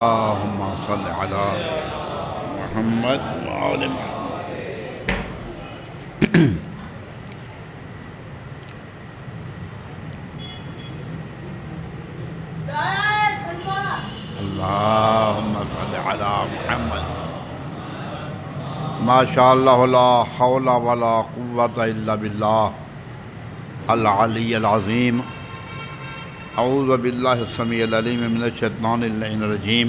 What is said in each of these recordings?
اللهم صل على محمد وآل محمد. اللهم صل على محمد. ما شاء الله لا حول ولا قوة إلا بالله العلي العظيم. اعوذ باللہ السمیع العلیم من الشیطان اللعین الرجیم.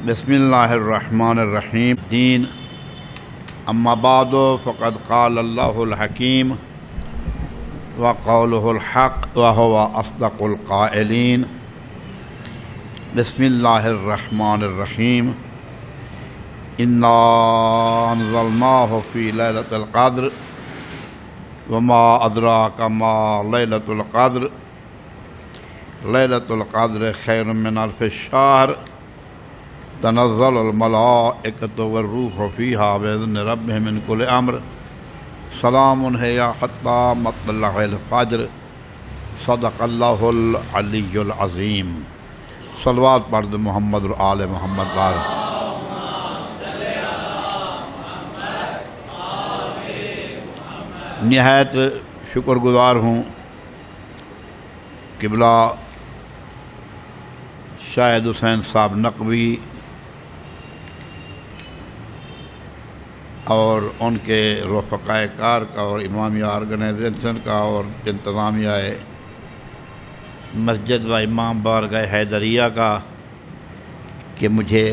بسم اللہ الرحمن الرحیم. دین اما بعد فقد قال اللہ الحکیم وقولہ الحق وهو اصدق القائلین. بسم اللہ الرحمن الرحیم. انا انزلناہ فی لیلۃ القدر وما ادراک ما لیلۃ القدر. لیلۃ القدر خیر من الف شہر تنزل الملائکۃ والروح فیہا بإذن ربہم من کل امر سلام ہی حتی مطلع الفجر. صدق اللہ العلی العظیم. صلوات پڑھ محمد و آل محمد بار. نہایت شکر گزار ہوں قبلہ شاہد حسین صاحب نقوی اور ان کے رفقائے کار کا اور امامیہ آرگنائزیشن کا اور انتظامیہ مسجد و امام بارگاہ حیدریہ کا کہ مجھے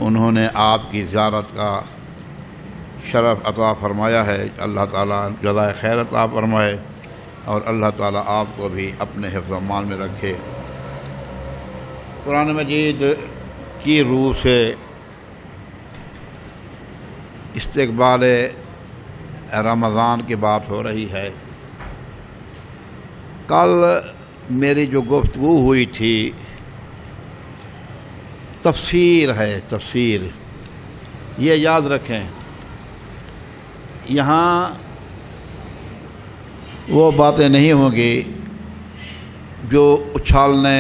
انہوں نے آپ کی زیارت کا شرف عطا فرمایا ہے. اللہ تعالیٰ جزائے خیر عطا فرمائے اور اللہ تعالیٰ آپ کو بھی اپنے حفظ و امان میں رکھے. قرآن مجید کی روح سے استقبال رمضان کی بات ہو رہی ہے. کل میری جو گفتگو ہوئی تھی تفسیر ہے. تفسیر یہ یاد رکھیں، یہاں وہ باتیں نہیں ہوں گی جو اچھالنے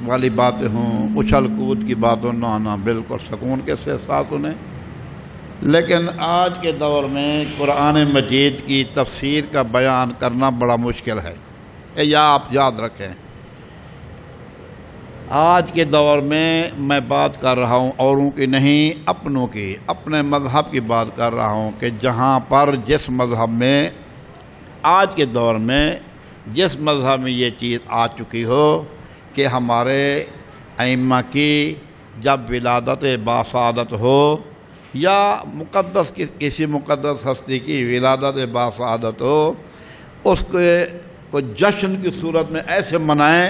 والی باتیں ہوں، اچھل کود کی باتوں نہ آنا، بالکل سکون کے ساتھ انہیں. لیکن آج کے دور میں قرآن مجید کی تفسیر کا بیان کرنا بڑا مشکل ہے. یہ آپ یاد رکھیں. آج کے دور میں بات کر رہا ہوں اوروں کی نہیں، اپنوں کی، اپنے مذہب کی بات کر رہا ہوں کہ جہاں پر جس مذہب میں آج کے دور میں جس مذہب میں یہ چیز آ چکی ہو کہ ہمارے ائمہ کی جب ولادت باسعادت ہو یا مقدس کسی مقدس ہستی کی ولادت باسعادت ہو، اس کو جشن کی صورت میں ایسے منائیں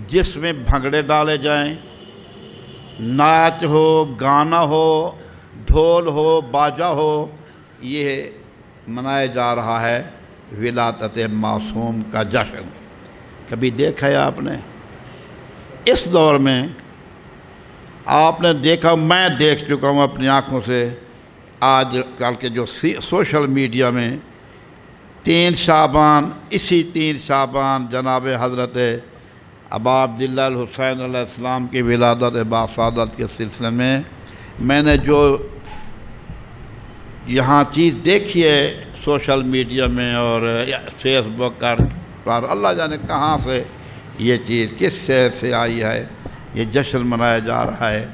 جس میں بھنگڑے ڈالے جائیں، ناچ ہو، گانا ہو، ڈھول ہو، باجا ہو. یہ منایا جا رہا ہے ولادت معصوم کا جشن. کبھی دیکھا ہے آپ نے؟ اس دور میں آپ نے دیکھا، میں دیکھ چکا ہوں اپنی آنکھوں سے آج کل کے جو سوشل میڈیا میں 3 شعبان، اسی 3 شعبان جناب حضرت ابا عبداللہ الحسین علیہ السلام کی ولادت باسعادت کے سلسلے میں نے جو یہاں چیز دیکھی ہے سوشل میڈیا میں اور فیس بک پر، اللہ جانے کہاں سے یہ چیز کس شہر سے آئی ہے، یہ جشن منایا جا رہا ہے.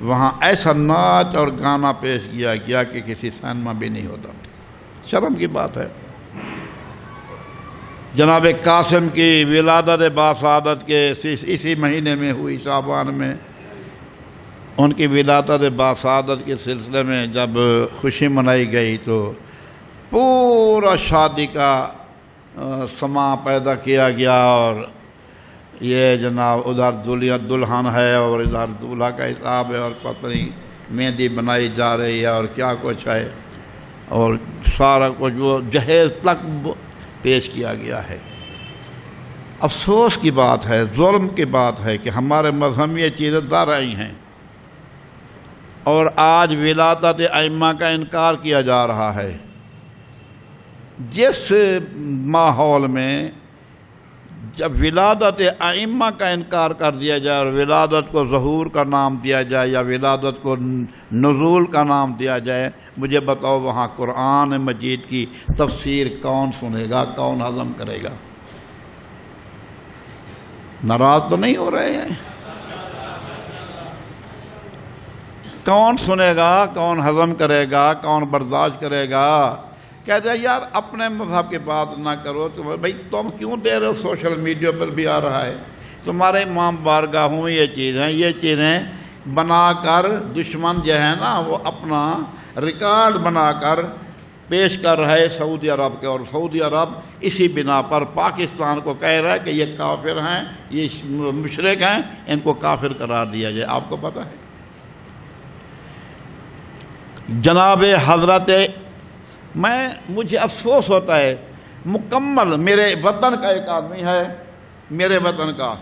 وہاں ایسا ناچ اور گانا پیش کیا گیا کہ کسی سینما بھی نہیں ہوتا. شرم کی بات ہے. جناب قاسم کی ولادت باسعادت کے اسی مہینے میں ہوئی، شعبان میں. ان کی ولادت باسعادت کے سلسلے میں جب خوشی منائی گئی تو پورا شادی کا سما پیدا کیا گیا اور یہ جناب ادھر دلہن ہے اور ادھر دولہا کا حساب ہے اور پتہ نہیں مہندی بنائی جا رہی ہے اور کیا کچھ ہے اور سارا کچھ وہ جہیز تک پیش کیا گیا ہے. افسوس کی بات ہے، ظلم کی بات ہے کہ ہمارے مذہب میں یہ چیزیں دار آئی ہیں اور آج ولادت ائمہ کا انکار کیا جا رہا ہے. جس ماحول میں جب ولادت ائمہ کا انکار کر دیا جائے اور ولادت کو ظہور کا نام دیا جائے یا ولادت کو نزول کا نام دیا جائے، مجھے بتاؤ وہاں قرآن مجید کی تفسیر کون سنے گا، کون ہضم کرے گا؟ ناراض تو نہیں ہو رہے ہیں؟ کون سنے گا، کون ہضم کرے گا، کون برداشت کرے گا؟ کہتے ہیں یار اپنے مذہب کی بات نہ کرو، بھائی تم کیوں دے رہے ہو؟ سوشل میڈیا پر بھی آ رہا ہے، تمہارے امام بارگاہوں میں یہ چیزیں بنا کر دشمن جو ہے نا وہ اپنا ریکارڈ بنا کر پیش کر رہا ہے سعودی عرب کے، اور سعودی عرب اسی بنا پر پاکستان کو کہہ رہا ہے کہ یہ کافر ہیں، یہ مشرک ہیں، ان کو کافر قرار دیا جائے۔ آپ کو پتہ ہے جناب حضرت، مجھے افسوس ہوتا ہے، مکمل میرے وطن کا ایک آدمی ہے، میرے وطن کا،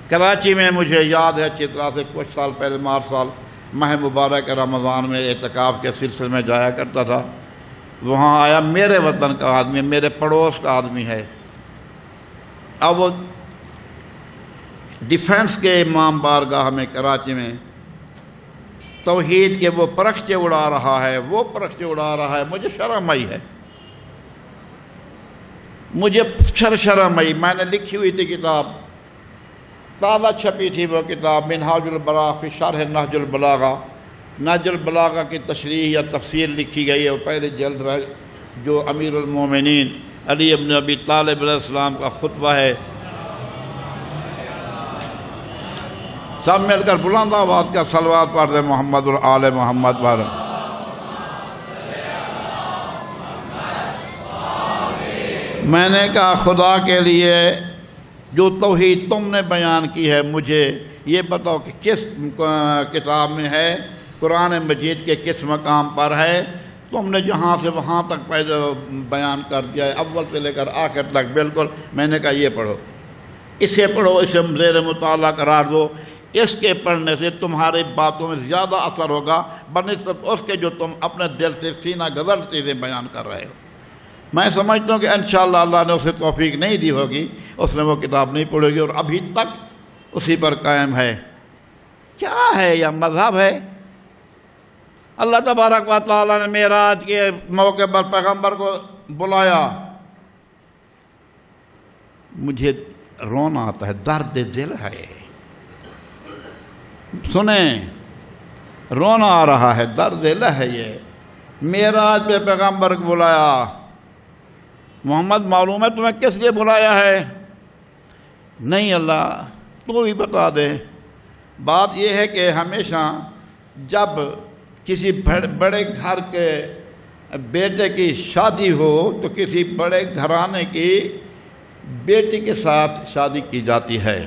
کراچی میں مجھے یاد ہے اچھی طرح سے کچھ سال پہلے، مارچ سال ماہ مبارک رمضان میں اعتکاف کے سلسلے میں جایا کرتا تھا، وہاں آیا، میرے وطن کا آدمی، میرے پڑوس کا آدمی ہے، اب وہ ڈیفنس کے امام بارگاہ میں کراچی میں توحید کے وہ پرخچے اڑا رہا ہے، مجھے شرم آئی ہے، مجھے شرم آئی۔ میں نے لکھی ہوئی تھی کتاب، تازہ چھپی تھی وہ کتاب، منہاج البلاغہ فی شرح نہج البلاغہ، نہج البلاغہ کی تشریح یا تفسیر لکھی گئی ہے، وہ پہلے جلد ہے، جو امیر المومنین علی ابن ابی طالب علیہ السلام کا خطبہ ہے۔ سب مل کر بلند آواز کا صلوات پڑھ دیں محمد اور آل محمد پر۔ میں نے کہا خدا کے لیے جو توحید تم نے بیان کی ہے، مجھے یہ بتاؤ کہ کس کتاب میں ہے، قرآن مجید کے کس مقام پر ہے؟ تم نے جہاں سے وہاں تک پہلے بیان کر دیا ہے، اول سے لے کر آخر تک بالکل۔ میں نے کہا یہ پڑھو، اسے پڑھو، اسے زیر مطالعہ قرار دو، اس کے پڑھنے سے تمہاری باتوں میں زیادہ اثر ہوگا بنسبت اس کے جو تم اپنے دل سے سینہ گزر چیزیں بیان کر رہے ہو۔ میں سمجھتا ہوں کہ انشاءاللہ اللہ نے اسے توفیق نہیں دی ہوگی، اس نے وہ کتاب نہیں پڑھے گی، اور ابھی تک اسی پر قائم ہے۔ کیا ہے یہ مذہب ہے؟ اللہ تبارک و تعالیٰ نے معراج کے موقع پر پیغمبر کو بلایا، مجھے رونا آتا ہے، درد دل ہے، سنیں، رونا آ رہا ہے، درد دل ہے۔ یہ معراج پہ پیغمبر کو بلایا، محمد معلوم ہے تمہیں کس لیے بلایا ہے؟ نہیں اللہ تو ہی بتا دے۔ بات یہ ہے کہ ہمیشہ جب کسی بڑے گھر کے بیٹے کی شادی ہو تو کسی بڑے گھرانے کی بیٹی کے ساتھ شادی کی جاتی ہے۔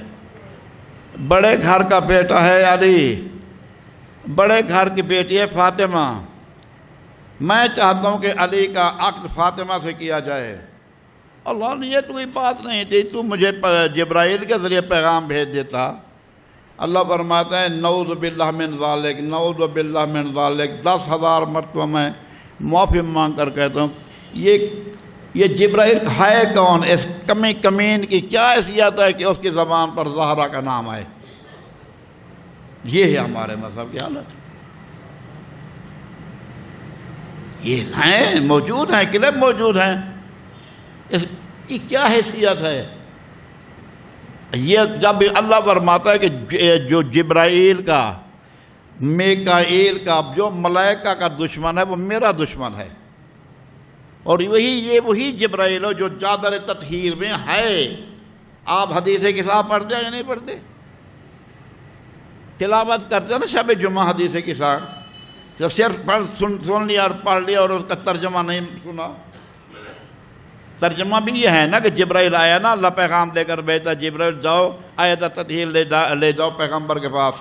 بڑے گھر کا بیٹا ہے علی، بڑے گھر کی بیٹی ہے فاطمہ، میں چاہتا ہوں کہ علی کا عقد فاطمہ سے کیا جائے۔ اللہ نے یہ کوئی بات نہیں تھی، تو مجھے جبرائیل کے ذریعے پیغام بھیج دیتا۔ اللہ فرماتا ہے نعوذ باللہ من ذالک، نعوذ باللہ من ذالک، 10,000 مرتبہ میں معافی مانگ کر کہتا ہوں یہ جبرائیل ہے کون؟ اس کمین کی کیا حیثیت ہے کہ اس کی زبان پر زہرا کا نام آئے؟ یہ ہے ہمارے مذہب کی حالت۔ یہ ہیں موجود ہیں، کلپ موجود ہیں، اس کی کیا حیثیت ہے؟ یہ جب اللہ فرماتا ہے کہ جو جبرائیل کا، میکائیل کا، جو ملائکہ کا دشمن ہے وہ میرا دشمن ہے، اور وہی جبرائیل ہو جو چادر تطہیر میں ہے۔ آپ حدیث کسا پڑھتے ہیں یا نہیں پڑھتے؟ تلاوت کرتے ہیں نا شب جمعہ حدیث کسا، تو صرف سن لیا اور پڑھ لیا اور اس کا ترجمہ نہیں سنا۔ ترجمہ بھی یہ ہے نا کہ جبرائیل آیا نا، اللہ پیغام دے کر بھیجتا، جبرائیل جاؤ آیت تطہیر لے جاؤ پیغمبر کے پاس۔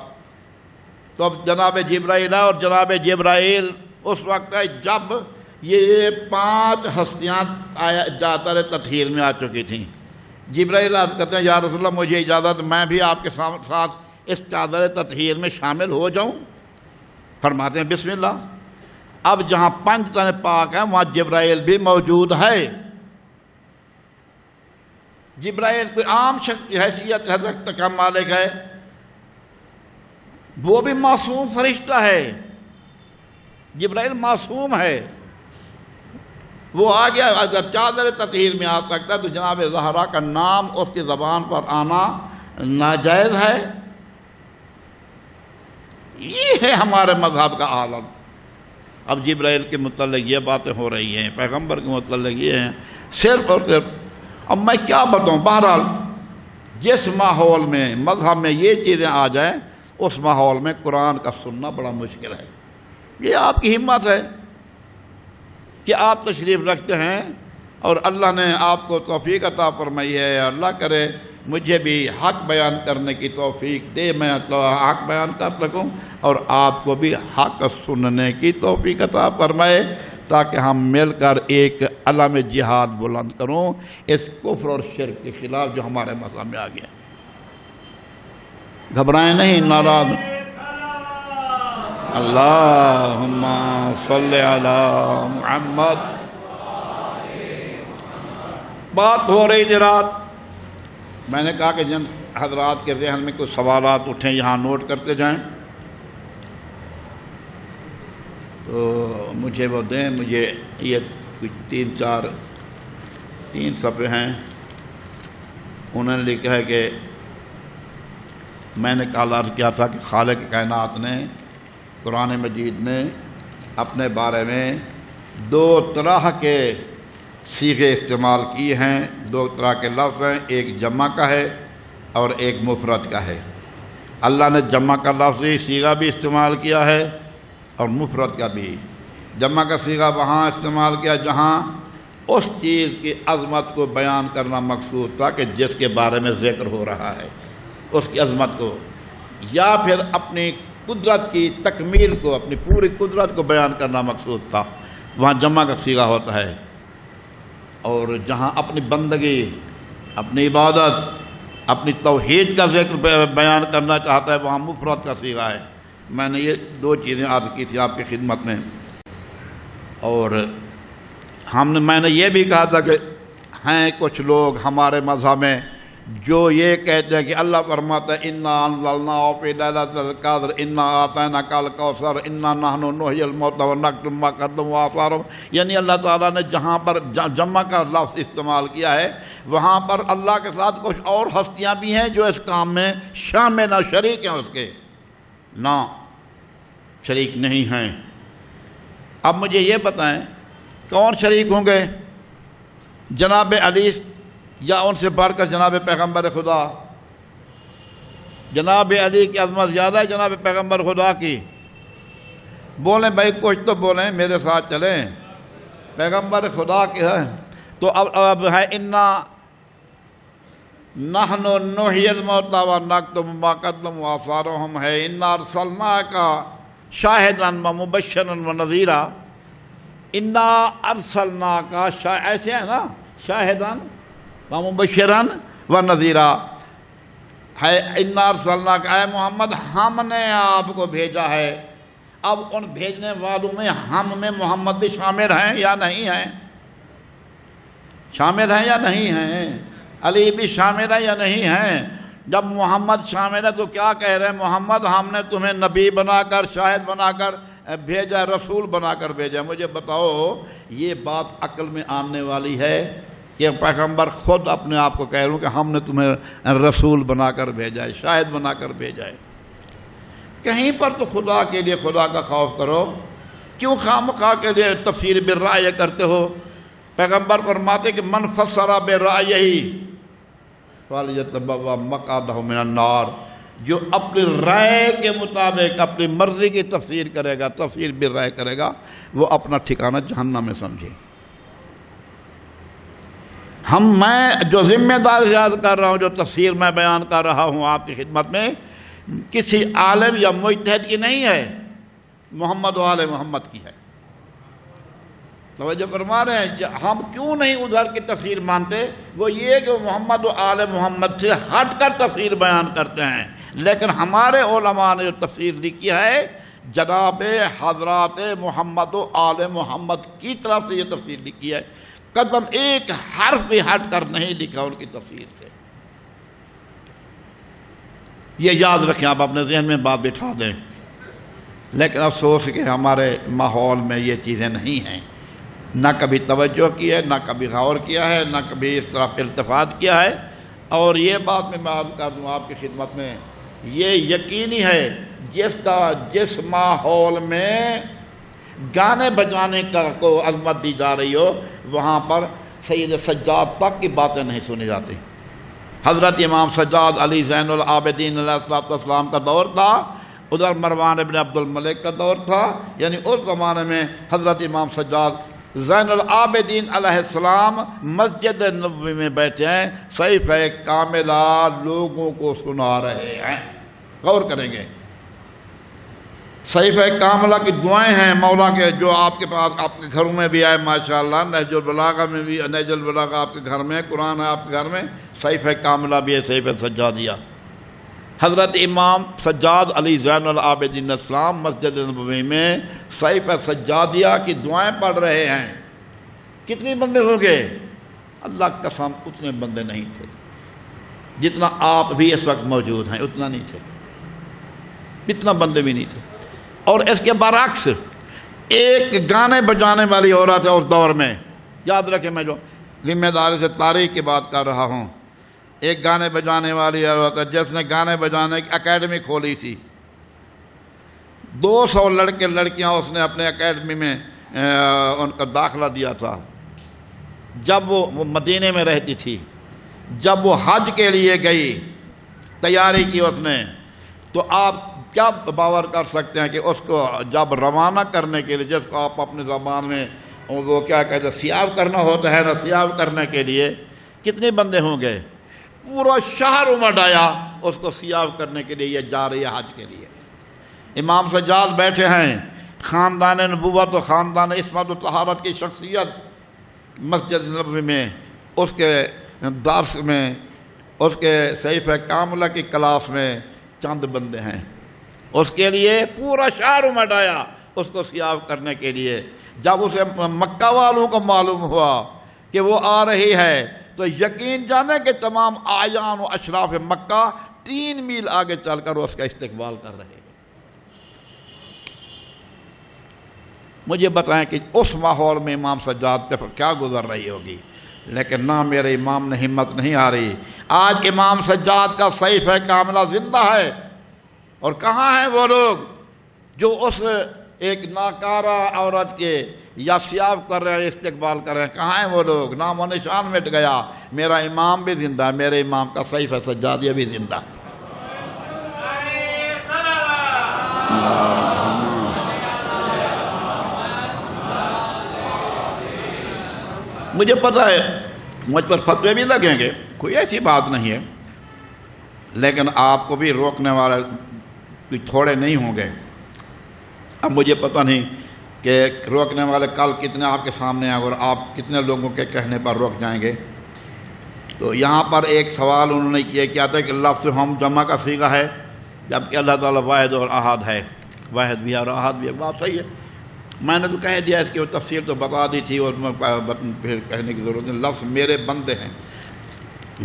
تو اب جناب جبرائیل اور جناب جبرائیل اس وقت ہے جب یہ 5 ہستیاں چادر تطہیر میں آ چکی تھیں۔ جبرائیل کہتے ہیں یا رسول اللہ مجھے اجازت، میں بھی آپ کے ساتھ اس چادر تطہیر میں شامل ہو جاؤں؟ فرماتے ہیں بسم اللہ۔ اب جہاں 5 تن پاک ہیں وہاں جبرائیل بھی موجود ہے، جبرائیل کوئی عام شخص کی حیثیت حضرت کا مالک ہے، وہ بھی معصوم فرشتہ ہے، جبرائیل معصوم ہے، وہ آ گیا اگر چادر تطہیر میں آ سکتا ہے تو جناب زہرا کا نام اس کی زبان پر آنا ناجائز ہے؟ یہ ہے ہمارے مذہب کا عالم۔ اب جبرائیل کے متعلق یہ باتیں ہو رہی ہیں، پیغمبر کے متعلق یہ ہیں، صرف اور صرف اب میں کیا بتاؤں۔ بہرحال جس ماحول میں مذہب میں یہ چیزیں آ جائیں اس ماحول میں قرآن کا سننا بڑا مشکل ہے۔ یہ آپ کی ہمت ہے کہ آپ تشریف رکھتے ہیں اور اللہ نے آپ کو توفیق عطا فرمائی ہے، اللہ کرے مجھے بھی حق بیان کرنے کی توفیق دے، میں حق بیان کر سکوں اور آپ کو بھی حق سننے کی توفیق عطا فرمائے، تاکہ ہم مل کر ایک علم جہاد بلند کروں اس کفر اور شرک کے خلاف جو ہمارے مذہب میں آ گیا۔ گھبرائیں نہیں، ناراض۔ اللہم صلی علی محمد۔ بات ہو رہی تھی رات، میں نے کہا کہ جن حضرات کے ذہن میں کچھ سوالات اٹھیں یہاں نوٹ کرتے جائیں، تو مجھے وہ دیں۔ مجھے یہ کچھ تین صفحے ہیں، انہوں نے لکھا ہے کہ میں نے کل عرض کیا تھا کہ خالق کائنات نے قرآن مجید میں اپنے بارے میں 2 طرح کے صیغے استعمال کیے ہیں، 2 طرح کے لفظ ہیں، ایک جمع کا ہے اور ایک مفرد کا ہے۔ اللہ نے جمع کا لفظی صیغہ بھی استعمال کیا ہے اور مفرد کا بھی۔ جمع کا صیغہ وہاں استعمال کیا جہاں اس چیز کی عظمت کو بیان کرنا مقصود تھا کہ جس کے بارے میں ذکر ہو رہا ہے، اس کی عظمت کو، یا پھر اپنی قدرت کی تکمیل کو، اپنی پوری قدرت کو بیان کرنا مقصود تھا، وہاں جمع کا صیغہ ہوتا ہے۔ اور جہاں اپنی بندگی، اپنی عبادت، اپنی توحید کا ذکر بیان کرنا چاہتا ہے، وہاں مفرد کا صیغہ ہے۔ میں نے یہ 2 چیزیں عرض کی تھی آپ کی خدمت میں، اور میں نے یہ بھی کہا تھا کہ ہیں کچھ لوگ ہمارے مذہب میں جو یہ کہتے ہیں کہ اللہ فرماتا ہے انا انزلناہ فی لیلۃ القدر انا اعطیناک الکوثر انا نحن نحیی الموتى ونکتب ما قدموا وآثارهم، یعنی اللہ تعالیٰ نے جہاں پر جمع کا لفظ استعمال کیا ہے وہاں پر اللہ کے ساتھ کچھ اور ہستیاں بھی ہیں جو اس کام میں شامل ہیں، شریک ہیں، اس کے نہ شریک نہیں ہیں۔ اب مجھے یہ بتائیں کون شریک ہوں گے؟ جناب علی یا ان سے بڑھ کر جناب پیغمبر خدا؟ جناب علی کی عظمت زیادہ ہے جناب پیغمبر خدا کی؟ بولیں بھائی، کچھ تو بولیں، میرے ساتھ چلیں۔ پیغمبر خدا کے ہے تو اب ہے انا نحن نحیی الموتى ونکتب ما قدموا وآثارهم ہے انا ارسلناک شاہدا ومبشرا ونذیرا۔ انا ارسلناک ایسے ہے نا، شاہدا ومبشرا ونذیرا ہے، انا ارسلناک اے محمد ہم نے آپ کو بھیجا ہے۔ اب ان بھیجنے والوں میں ہم میں محمد بھی شامل ہیں یا نہیں ہیں؟ شامل ہیں یا نہیں ہیں؟ علی بھی شامل ہے یا نہیں ہیں؟ جب محمد شامل ہے تو کیا کہہ رہے ہیں؟ محمد ہم نے تمہیں نبی بنا کر، شاہد بنا کر بھیجا، رسول بنا کر بھیجا۔ مجھے بتاؤ یہ بات عقل میں آنے والی ہے کہ پیغمبر خود اپنے آپ کو کہہ رہا ہوں کہ ہم نے تمہیں رسول بنا کر بھیجا ہے، شاہد بنا کر بھیجا ہے؟ کہیں پر تو خدا کے لیے خدا کا خوف کرو، کیوں خواہ کے لیے تفسیر بالرأی کرتے ہو؟ پیغمبر فرماتے کہ من فسر برأیہ فلیتبوأ مقعدہ من النار، جو اپنی رائے کے مطابق اپنی مرضی کی تفسیر کرے گا، تفسیر بالرأی کرے گا، وہ اپنا ٹھکانہ جہنم میں سمجھے۔ میں جو ذمہ دار یاد کر رہا ہوں، جو تفسیر میں بیان کر رہا ہوں آپ کی خدمت میں، کسی عالم یا مجتہد کی نہیں ہے، محمد و آل محمد کی ہے۔ توجہ فرما رہے ہیں؟ ہم کیوں نہیں ادھر کی تفسیر مانتے؟ وہ یہ کہ محمد و آل محمد سے ہٹ کر تفسیر بیان کرتے ہیں، لیکن ہمارے علماء نے جو تفسیر لکھی ہے جناب حضرات محمد و آل محمد کی طرف سے یہ تفسیر لکھی ہے۔ قدم ایک حرف بھی ہٹ کر نہیں لکھا ان کی تفسیر سے۔ یہ یاد رکھیں، آپ اپنے ذہن میں بات بٹھا دیں۔ لیکن افسوس کہ ہمارے ماحول میں یہ چیزیں نہیں ہیں، نہ کبھی توجہ کی ہے، نہ کبھی غور کیا ہے، نہ کبھی اس طرح التفات کیا ہے۔ اور یہ بات میں عرض کر دوں آپ کی خدمت میں، یہ یقینی ہے جس ماحول میں گانے بجانے کو عظمت دی جا رہی ہو، وہاں پر سید سجاد تک کی باتیں نہیں سنی جاتی۔ حضرت امام سجاد علی زین العابدین علیہ السلام کا دور تھا، ادھر مروان ابن عبد الملک کا دور تھا، یعنی اس زمانے میں حضرت امام سجاد زین العابدین علیہ السلام مسجد نبوی میں بیٹھے ہیں، صحیفہ کاملہ لوگوں کو سنا رہے ہیں۔ غور کریں گے، صحیفہ کاملہ کی دعائیں ہیں مولا کے، جو آپ کے پاس آپ کے گھروں میں بھی آئے ماشاءاللہ، نہج البلاغہ میں بھی، نہج البلاغہ آپ کے گھر میں، قرآن ہے آپ کے گھر میں، صحیفہ کاملہ بھی ہے، صحیفہ سجادیہ۔ حضرت امام سجاد علی زین العابدین السلام مسجد نبوی میں صحیفہ سجادیہ کی دعائیں پڑھ رہے ہیں۔ کتنے بندے ہو گئے؟ اللہ قسم اتنے بندے نہیں تھے جتنا آپ بھی اس وقت موجود ہیں، اتنا نہیں تھے، اتنا بندے بھی نہیں تھے۔ اور اس کے برعکس ایک گانے بجانے والی عورت ہے اس دور میں، یاد رکھیں میں جو ذمہ داری سے تاریخ کی بات کر رہا ہوں، ایک گانے بجانے والی عورت ہے جس نے گانے بجانے کی اکیڈمی کھولی تھی۔ 200 لڑکے لڑکیاں اس نے اپنے اکیڈمی میں ان کا داخلہ دیا تھا جب وہ مدینے میں رہتی تھی۔ جب وہ حج کے لیے گئی، تیاری کی اس نے، تو آپ کیا باور کر سکتے ہیں کہ اس کو جب روانہ کرنے کے لیے، جس کو آپ اپنی زبان میں وہ کیا کہتے ہیں سیاب کرنا ہوتا ہے نا، سیاب کرنے کے لیے کتنے بندے ہوں گے؟ پورا شہر امٹ آیا اس کو سیاب کرنے کے لیے، یہ جا رہی ہے حج کے لیے۔ امام سجاد بیٹھے ہیں، خاندان نبوت و خاندان عصمت و طہارت کی شخصیت مسجد نبوی میں، اس کے درس میں، اس کے صحیفہ کاملہ کی کلاس میں چند بندے ہیں، اس کے لیے پورا شہر امٹ آیا اس کو سیاب کرنے کے لیے۔ جب اسے مکہ والوں کو معلوم ہوا کہ وہ آ رہی ہے تو یقین جانے کہ تمام اعیان و اشراف مکہ 3 میل آگے چل کر اس کا استقبال کر رہے ہیں۔ مجھے بتائیں کہ اس ماحول میں امام سجاد پر کیا گزر رہی ہوگی، لیکن نہ میرے امام نے ہمت نہیں آ رہی۔ آج امام سجاد کا صحیفہ کاملہ زندہ ہے، اور کہاں ہیں وہ لوگ جو اس ایک ناکارہ عورت کے یا سیاب کر رہے ہیں، استقبال کر رہے ہیں؟ کہاں ہیں وہ لوگ؟ نام و نشان مٹ گیا۔ میرا امام بھی زندہ ہے، میرے امام کا صحیفہ سجادیہ بھی زندہ ہے۔ مجھے پتہ ہے مجھ پر فتوے بھی لگیں گے، کوئی ایسی بات نہیں ہے، لیکن آپ کو بھی روکنے والے تھوڑے نہیں ہوں گے۔ اب مجھے پتہ نہیں کہ روکنے والے کل کتنے آپ کے سامنے آئیں اور آپ کتنے لوگوں کے کہنے پر روک جائیں گے۔ تو یہاں پر ایک سوال انہوں نے کیا تھا کہ لفظ ہم جمع کا صیغہ ہے، جبکہ اللہ تعالیٰ واحد اور احد ہے، واحد بھی اور احد بھی ہے۔ بات صحیح ہے، میں نے تو کہہ دیا، اس کی تفسیر تو بتا دی تھی، اور پھر کہنے کی ضرورت نہیں۔ لفظ میرے بندے ہیں،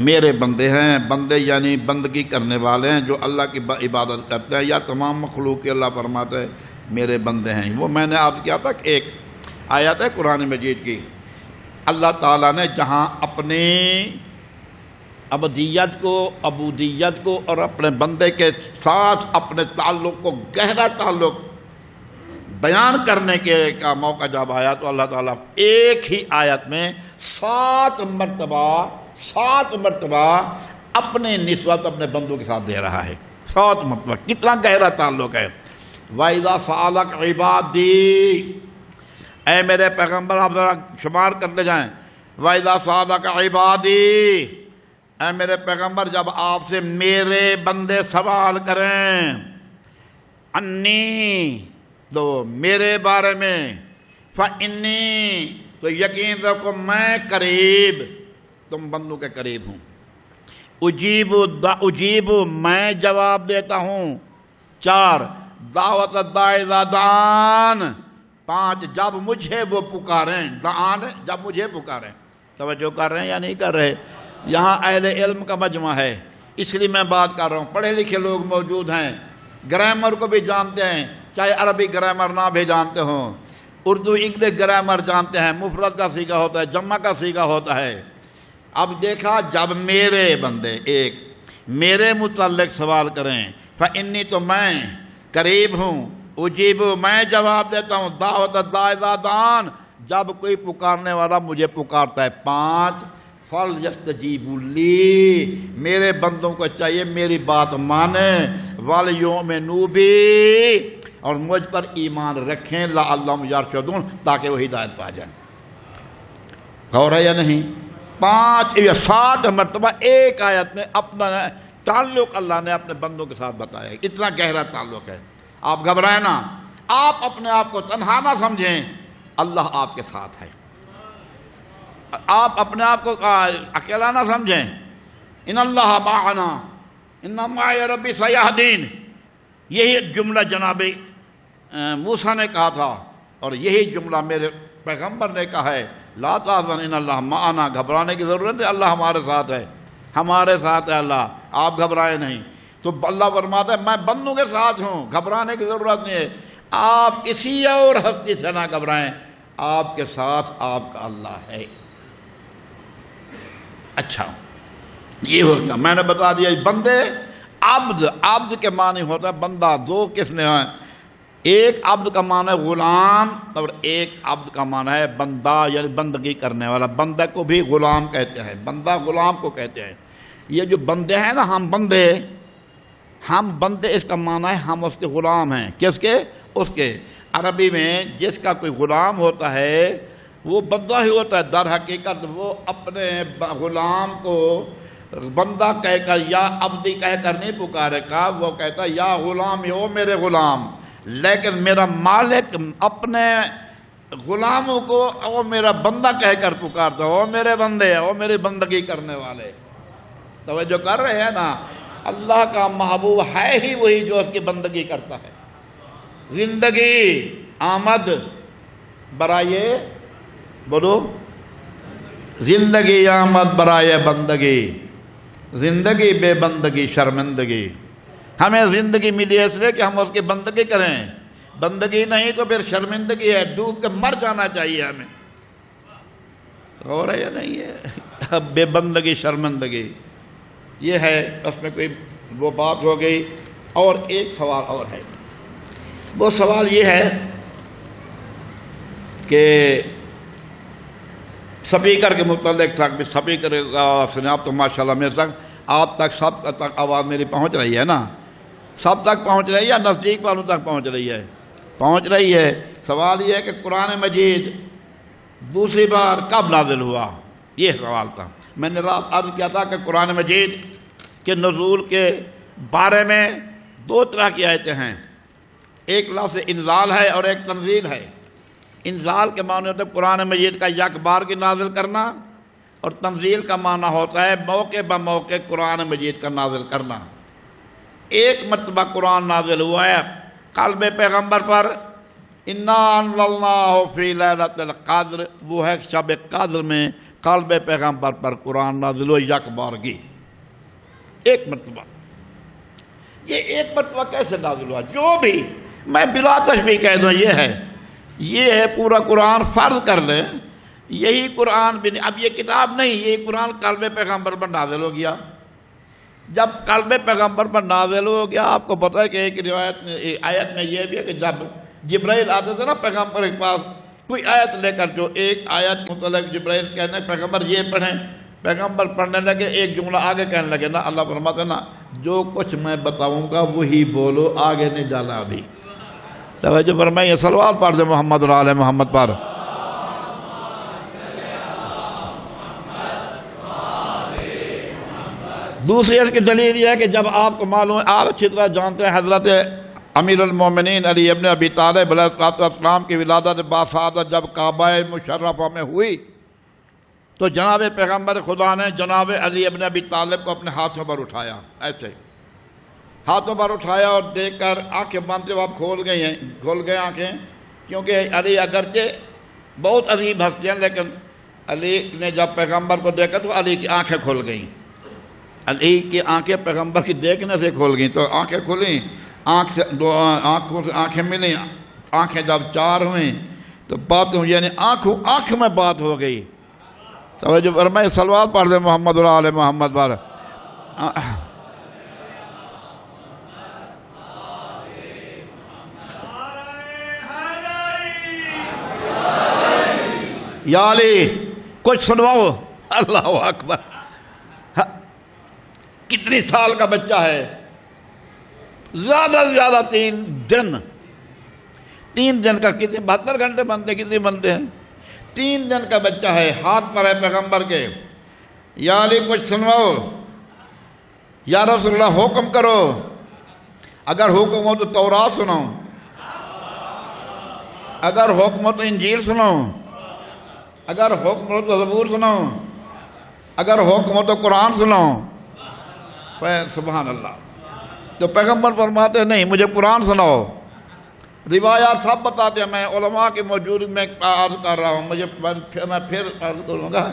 میرے بندے ہیں، بندے یعنی بندگی کرنے والے ہیں جو اللہ کی عبادت کرتے ہیں، یا تمام مخلوق کے اللہ فرماتا ہے میرے بندے ہیں۔ وہ میں نے عرض کیا تھا کہ ایک آیت ہے قرآن مجید کی، اللہ تعالیٰ نے جہاں اپنی عبدیت کو، عبودیت کو اور اپنے بندے کے ساتھ اپنے تعلق کو، گہرا تعلق بیان کرنے کا موقع جب آیا تو اللہ تعالیٰ ایک ہی آیت میں 7 مرتبہ اپنے نسبت اپنے بندوں کے ساتھ دے رہا ہے۔ 7 مرتبہ، کتنا گہرا تعلق ہے۔ وَإِذَا سَأَلَكَ عِبَادِي، اے میرے پیغمبر آپ ذرا شمار کرتے جائیں، وَإِذَا سَأَلَكَ عِبَادِي، اے میرے پیغمبر جب آپ سے میرے بندے سوال کریں، انی، تو میرے بارے میں، فَإِنِّي، تو یقین رکھو میں قریب، تم بندوں کے قریب ہوں، اجیب میں جواب دیتا ہوں، 4 دعوت الداعی اذا دعان، 5 جب مجھے وہ پکاریں، دعان جب مجھے پکاریں۔ توجہ کر رہے ہیں یا نہیں کر رہے؟ یہاں اہل علم کا مجمع ہے، اس لیے میں بات کر رہا ہوں۔ پڑھے لکھے لوگ موجود ہیں، گرامر کو بھی جانتے ہیں، چاہے عربی گرامر نہ بھی جانتے ہوں، اردو انگلش گرامر جانتے ہیں، مفرد کا صیغہ ہوتا ہے، جمع کا صیغہ ہوتا ہے۔ اب دیکھا، جب میرے بندے ایک میرے متعلق سوال کریں، فإنی تو میں قریب ہوں، اجیب میں جواب دیتا ہوں، دعوت الداعی اذا دعان جب کوئی پکارنے والا مجھے پکارتا ہے۔ 5 فَلْيَسْتَجِیبُوا لِی میرے بندوں کو چاہیے میری بات مانیں، وَلْيُؤْمِنُوا بِی اور مجھ پر ایمان رکھیں، لَعَلَّهُمْ یرشدون تاکہ وہ ہدایت پا جائیں۔ غور ہے یا نہیں؟ 5 یا 7 مرتبہ ایک آیت میں اپنا تعلق اللہ نے اپنے بندوں کے ساتھ بتایا، اتنا گہرا تعلق ہے۔ آپ گھبرائیں نہ، آپ اپنے آپ کو تنہا نہ سمجھیں، اللہ آپ کے ساتھ ہے۔ آپ اپنے آپ کو اکیلا نہ سمجھیں۔ ان اللہ معنا، ان معی ربی سیہدین، یہی جملہ جناب موسیٰ نے کہا تھا، اور یہی جملہ میرے پیغمبر نے کہا ہے، لا تحزن ان اللہ معنا، گھبرانے کی ضرورت ہے، اللہ ہمارے ساتھ ہے، ہمارے ساتھ ہے اللہ، آپ گھبرائیں نہیں۔ تو اللہ فرماتا ہے میں بندوں کے ساتھ ہوں، گھبرانے کی ضرورت نہیں ہے۔ آپ کسی اور ہستی سے نہ گھبرائیں، آپ کے ساتھ آپ کا اللہ ہے۔ اچھا، یہ ہو گیا، میں نے بتا دیا۔ بندے عبد، عبد کے معنی ہوتا ہے بندہ، 2 قسمیں ہیں، ایک عبد کا معنی ہے غلام، اور ایک عبد کا معنی ہے بندہ، یعنی بندگی کرنے والا۔ بندہ کو بھی غلام کہتے ہیں، بندہ غلام کو کہتے ہیں۔ یہ جو بندے ہیں نا، ہم بندے اس کا معنی ہے ہم اس کے غلام ہیں۔ کس کے؟ اس کے۔ عربی میں جس کا کوئی غلام ہوتا ہے وہ بندہ ہی ہوتا ہے، در حقیقت وہ اپنے غلام کو بندہ کہہ کر یا عبدی کہہ کر نہیں پکارے گا، وہ کہتا ہے یا غلام، او میرے غلام۔ لیکن میرا مالک اپنے غلاموں کو او میرا بندہ کہہ کر پکارتا ہے، او میرے بندے، او میری بندگی کرنے والے۔ توجہ کر رہے ہیں نا؟ اللہ کا محبوب ہے ہی وہی جو اس کی بندگی کرتا ہے۔ زندگی آمد برائے، بولو، زندگی آمد برائے بندگی، زندگی بے بندگی شرمندگی۔ ہمیں زندگی ملی ہے اس لیے کہ ہم اس کی بندگی کریں، بندگی نہیں تو پھر شرمندگی ہے، ڈوب کے مر جانا چاہیے ہمیں۔ غور ہے یا نہیں ہے؟ بے بندگی شرمندگی، یہ ہے، اس میں کوئی وہ بات ہو گئی۔ اور ایک سوال اور ہے، وہ سوال یہ ہے کہ سپیکر کے متعلق تک بھی، سپیکر کا سنے آپ تو ماشاءاللہ میرے تک، آپ تک سب تک آواز میری پہنچ رہی ہے نا؟ سب تک پہنچ رہی ہے، نزدیک والوں تک پہنچ رہی ہے؟ پہنچ رہی ہے۔ سوال یہ ہے کہ قرآن مجید دوسری بار کب نازل ہوا؟ یہ سوال تھا۔ میں نے رات عرض کیا تھا کہ قرآن مجید کے نزول کے بارے میں 2 طرح کی آیتیں ہیں، ایک لفظ انزال ہے اور ایک تنزیل ہے۔ انزال کے معنی ہوتا ہے قرآن مجید کا یک بار کی نازل کرنا، اور تنزیل کا معنی ہوتا ہے موقع بہ موقع قرآن مجید کا نازل کرنا۔ ایک مرتبہ قرآن نازل ہوا ہے قلب پیغمبر پر، انا انزلناہ فی لیلۃ القدر، وہ ہے شب قدر میں قلب پیغمبر پر قرآن نازل ہوا یک بارگی، ایک مرتبہ۔ یہ ایک مرتبہ کیسے نازل ہوا؟ جو بھی میں بلا تشبیہ کہہ دوں، یہ ہے پورا قرآن فرض کر لیں، یہی قرآن بھی نہیں، اب یہ کتاب نہیں، یہ قرآن قلب پیغمبر پر نازل ہو گیا۔ جب قلب پیغمبر پر نازل ہو گیا، آپ کو پتہ ہے کہ ایک روایت میں، آیت میں یہ بھی ہے کہ جب جبرائیل آتے تھے نا پیغمبر کے پاس کوئی آیت لے کر، جو ایک آیت متعلق جبرائیل کہنے پیغمبر یہ پڑھیں، پیغمبر پڑھنے لگے، ایک جملہ آگے کہنے لگے نا، اللہ فرماتے نا جو کچھ میں بتاؤں گا وہی بولو، آگے نہیں جانا ابھی۔ توجہ فرمائیے، صلوات پڑھ دیں محمد اور آل محمد پر۔ دوسری اس کی دلیل یہ ہے کہ جب آپ کو معلوم ہے، آپ اچھی طرح جانتے ہیں، حضرت امیر المومنین علی ابن ابی طالب علیہ السلام کی ولادت باسعادت جب کعبہ مشرفہ میں ہوئی تو جناب پیغمبر خدا نے جناب علی ابن ابی طالب کو اپنے ہاتھوں پر اٹھایا، ایسے ہاتھوں پر اٹھایا، اور دیکھ کر آنکھیں بند سے آپ کھول گئے آنکھیں، کیونکہ علی اگرچہ بہت عظیم ہستی ہیں لیکن علی نے جب پیغمبر کو دیکھا تو علی کی آنکھیں کھل گئیں، علی کی آنکھیں پیغمبر کی دیکھنے سے کھل گئیں، تو آنکھیں کھلیں، آنکھوں سے آنکھیں ملیں، آنکھیں جب چار ہوئیں تو بات ہوئی، یعنی آنکھ میں بات ہو گئی۔ توجہ فرمائے، صلوات پڑھ دیں محمد و آل محمد پر۔ یا علی کچھ سنواؤ، اللہ اکبر۔ کتنی سال کا بچہ ہے؟ زیادہ سے زیادہ 3 دن، 3 دن کا، کتنے 72 گھنٹے بنتے کتنے بنتے ہیں؟ 3 دن کا بچہ ہے، ہاتھ پر ہے پیغمبر کے۔ یا علی کچھ سنواؤ، یا رسول اللہ حکم کرو، اگر حکم ہو تو تورات سناؤ، اگر حکم ہو تو انجیل سناؤ، اگر حکم ہو تو زبور سناؤ، اگر حکم ہو تو قرآن سناؤ۔ سبحان اللہ۔ تو پیغمبر فرماتے ہیں نہیں، مجھے قرآن سناؤ۔ روایات سب بتاتے ہیں، میں علماء کے موجود میں عرض کر رہا ہوں، میں پھر عرض کروں گا،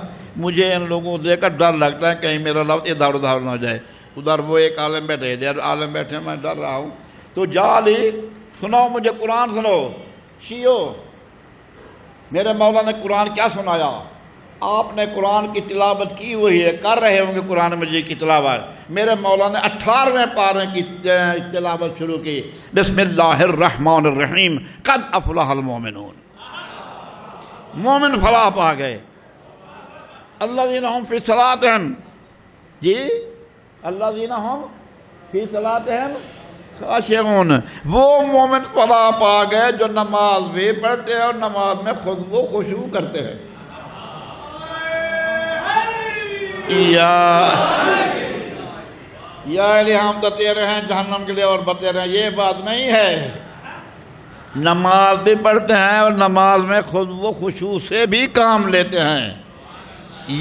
مجھے ان لوگوں کو دیکھ کر ڈر لگتا ہے کہیں میرا لفظ ادھر ادھر نہ ہو جائے، ادھر وہ ایک عالم بیٹھے ادھر عالم بیٹھے، میں ڈر رہا ہوں۔ تو جا علی سناؤ، مجھے قرآن سناؤ۔ شیعو، میرے مولا نے قرآن کیا سنایا؟ آپ نے قرآن کی تلاوت کی ہوئی ہے، کر رہے ہوں گے قرآن مجید کی تلاوت۔ میرے مولا نے 18ویں پارے کی تلاوت شروع کی، بسم اللہ الرحمن الرحیم، قد افلح المومنون، مومن فلاح پا گئے۔ الذین هم فی صلاتہم، جی الذین هم فی صلاتہم خاشعون، وہ مومن فلاح پا گئے جو نماز بھی پڑھتے ہیں اور نماز میں خود و خشوع کرتے ہیں۔ یا علی ہم تو تیرے ہیں جہنم کے لیے اور بتے رہے، یہ بات نہیں ہے۔ نماز بھی پڑھتے ہیں اور نماز میں خود و خشوع سے بھی کام لیتے ہیں۔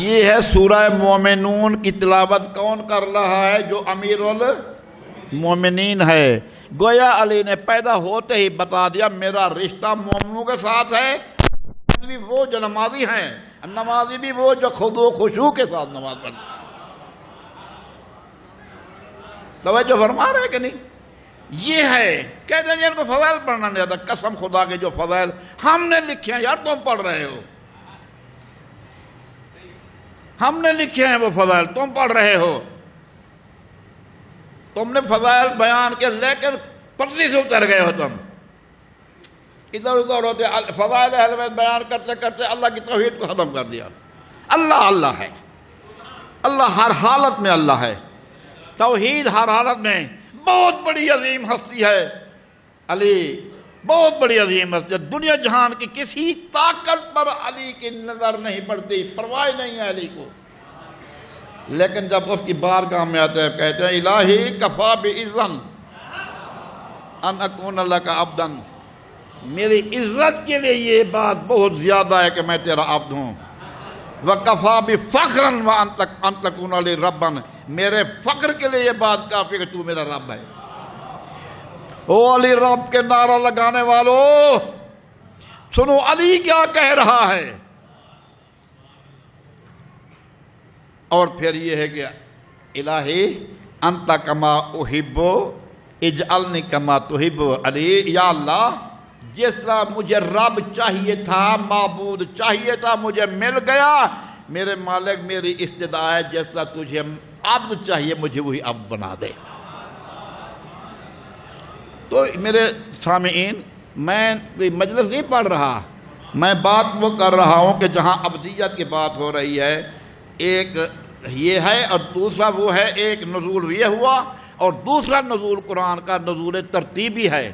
یہ ہے سورہ مومنون کی تلاوت کون کر رہا ہے؟ جو امیر المومنین ہے۔ گویا علی نے پیدا ہوتے ہی بتا دیا میرا رشتہ مومنوں کے ساتھ ہے، بھی وہ جو نمازی ہیں، نمازی بھی وہ جو خود و خشوع کے ساتھ نماز پڑھتے ہیں۔ توجہ فرما رہے کہ نہیں؟ یہ ہے، کہتے ہیں ان کو فضائل پڑھنا نہیں آتا۔ قسم خدا کے جو فضائل ہم نے لکھے ہیں، یار تم پڑھ رہے ہو، ہم نے لکھے ہیں وہ فضائل، تم پڑھ رہے ہو۔ تم نے فضائل بیان کے لیکن پٹری سے اتر گئے ہو، تم ادھر ادھر ہوتے، فضائل اہل بیت بیان کرتے کرتے اللہ کی توحید کو ختم کر دیا۔ اللہ اللہ ہے، اللہ ہر حالت میں اللہ ہے، توحید ہر حالت میں۔ بہت بڑی عظیم ہستی ہے علی، بہت بڑی عظیم ہستی ہے۔ دنیا جہان کی کسی طاقت پر علی کی نظر نہیں پڑتی، پرواہ نہیں ہے علی کو۔ لیکن جب اس کی بارگاہ میں آتے ہیں، کہتے ہیں الہی کفا بعزن ان اکون لک عبدا، میری عزت کے لیے یہ بات بہت زیادہ ہے کہ میں تیرا عبد ہوں۔ وَكَفَى بِفَخْرًا وَأَن تَكُونَ لِي رَبًّا، میرے فخر کے لیے یہ بات کافی کہ تو میرا رب ہے۔ او علی رب کے نعرہ لگانے والو، سنو علی کیا کہہ رہا ہے۔ اور پھر یہ ہے کہ الہی انت کما احب اجعلنی کما تحب، علی یا اللہ جس طرح مجھے رب چاہیے تھا، معبود چاہیے تھا، مجھے مل گیا۔ میرے مالک میری استدعا ہے جس طرح تجھے عبد چاہیے مجھے وہی عبد بنا دے۔ تو میرے سامعین، میں مجلس نہیں پڑھ رہا، میں بات وہ کر رہا ہوں کہ جہاں عبدیت کی بات ہو رہی ہے، ایک یہ ہے اور دوسرا وہ ہے، ایک نزول یہ ہوا اور دوسرا نزول قرآن کا نزول ترتیبی ہے۔